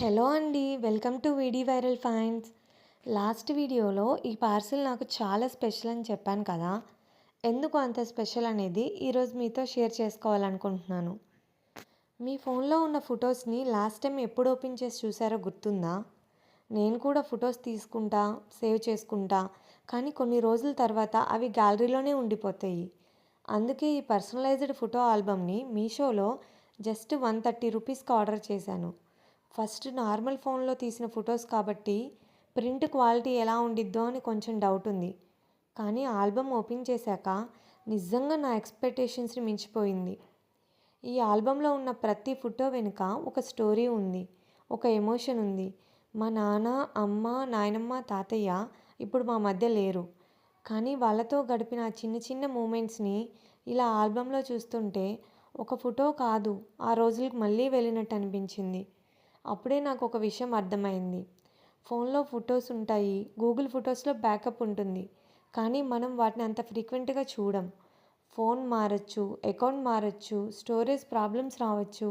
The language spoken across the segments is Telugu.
హలో అండి, వెల్కమ్ టు వీడి వైరల్ ఫైండ్స్. లాస్ట్ వీడియోలో ఈ పార్సిల్ నాకు చాలా స్పెషల్ అని చెప్పాను కదా. ఎందుకు అంత స్పెషల్ అనేది ఈరోజు మీతో షేర్ చేసుకోవాలనుకుంటున్నాను. మీ ఫోన్లో ఉన్న ఫొటోస్ని లాస్ట్ టైం ఎప్పుడు ఓపెన్ చేసి చూసారో గుర్తుందా? నేను కూడా ఫొటోస్ తీసుకుంటా, సేవ్ చేసుకుంటా, కానీ కొన్ని రోజుల తర్వాత అవి గ్యాలరీలోనే ఉండిపోతాయి. అందుకే ఈ పర్సనలైజ్డ్ ఫోటో ఆల్బమ్ని మీషోలో జస్ట్ 130 రూపీస్కి ఆర్డర్ చేశాను. ఫస్ట్ నార్మల్ ఫోన్లో తీసిన ఫొటోస్ కాబట్టి ప్రింట్ క్వాలిటీ ఎలా ఉండిద్దో అని కొంచెం డౌట్ ఉంది. కానీ ఆల్బమ్ ఓపెన్ చేశాక నిజంగా నా ఎక్స్పెక్టేషన్స్ని మించిపోయింది. ఈ ఆల్బంలో ఉన్న ప్రతి ఫోటో వెనుక ఒక స్టోరీ ఉంది, ఒక ఎమోషన్ ఉంది. మా నాన్న, అమ్మ, నాయనమ్మ, తాతయ్య ఇప్పుడు మా మధ్య లేరు. కానీ వాళ్ళతో గడిపిన చిన్న చిన్న మూమెంట్స్ని ఇలా ఆల్బంలో చూస్తుంటే ఒక ఫోటో కాదు, ఆ రోజులకు మళ్ళీ వెళ్ళినట్టు అనిపించింది. అప్పుడే నాకు ఒక విషయం అర్థమైంది. ఫోన్లో ఫొటోస్ ఉంటాయి, గూగుల్ ఫొటోస్లో బ్యాకప్ ఉంటుంది, కానీ మనం వాటిని అంత ఫ్రీక్వెంట్గా చూడం. ఫోన్ మారచ్చు, అకౌంట్ మారచ్చు, స్టోరేజ్ ప్రాబ్లమ్స్ రావచ్చు,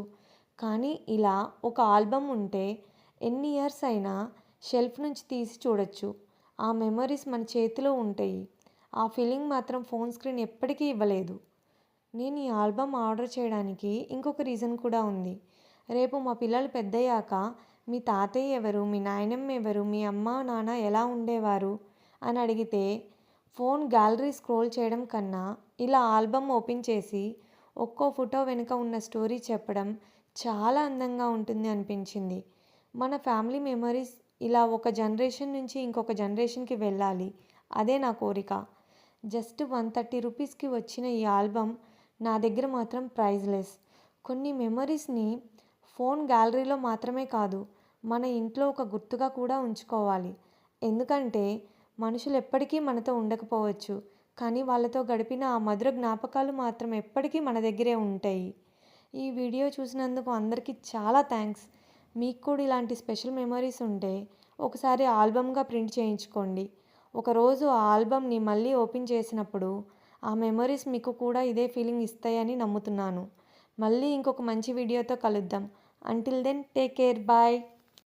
కానీ ఇలా ఒక ఆల్బమ్ ఉంటే ఎన్ని ఇయర్స్ అయినా షెల్ఫ్ నుంచి తీసి చూడొచ్చు. ఆ మెమరీస్ మన చేతిలో ఉంటాయి. ఆ ఫీలింగ్ మాత్రం ఫోన్ స్క్రీన్ ఎప్పటికీ ఇవ్వలేదు. నేను ఈ ఆల్బమ్ ఆర్డర్ చేయడానికి ఇంకొక రీజన్ కూడా ఉంది. రేపు మా పిల్లలు పెద్దయ్యాక మీ తాతయ్య ఎవరు, మీ నాయనమ్మ ఎవరు, మీ అమ్మ నాన్న ఎలా ఉండేవారు అని అడిగితే ఫోన్ గ్యాలరీ స్క్రోల్ చేయడం కన్నా ఇలా ఆల్బమ్ ఓపెన్ చేసి ఒక్కో ఫోటో వెనుక ఉన్న స్టోరీ చెప్పడం చాలా అందంగా ఉంటుంది అనిపించింది. మన ఫ్యామిలీ మెమరీస్ ఇలా ఒక జనరేషన్ నుంచి ఇంకొక జనరేషన్కి వెళ్ళాలి, అదే నా కోరిక. జస్ట్ 130 రూపీస్కి వచ్చిన ఈ ఆల్బమ్ నా దగ్గర మాత్రం ప్రైజ్లెస్. కొన్ని మెమరీస్ని ఫోన్ గ్యాలరీలో మాత్రమే కాదు, మన ఇంట్లో ఒక గుర్తుగా కూడా ఉంచుకోవాలి. ఎందుకంటే మనుషులు ఎప్పటికీ మనతో ఉండకపోవచ్చు, కానీ వాళ్ళతో గడిపిన ఆ మధుర జ్ఞాపకాలు మాత్రం ఎప్పటికీ మన దగ్గరే ఉంటాయి. ఈ వీడియో చూసినందుకు అందరికీ చాలా థ్యాంక్స్. మీకు కూడా ఇలాంటి స్పెషల్ మెమరీస్ ఉంటే ఒకసారి ఆల్బమ్గా ప్రింట్ చేయించుకోండి. ఒకరోజు ఆ ఆల్బమ్ని మళ్ళీ ఓపెన్ చేసినప్పుడు ఆ మెమరీస్ మీకు కూడా ఇదే ఫీలింగ్ ఇస్తాయని నమ్ముతున్నాను. మళ్ళీ ఇంకొక మంచి వీడియోతో కలుద్దాం. Until then, take care. Bye.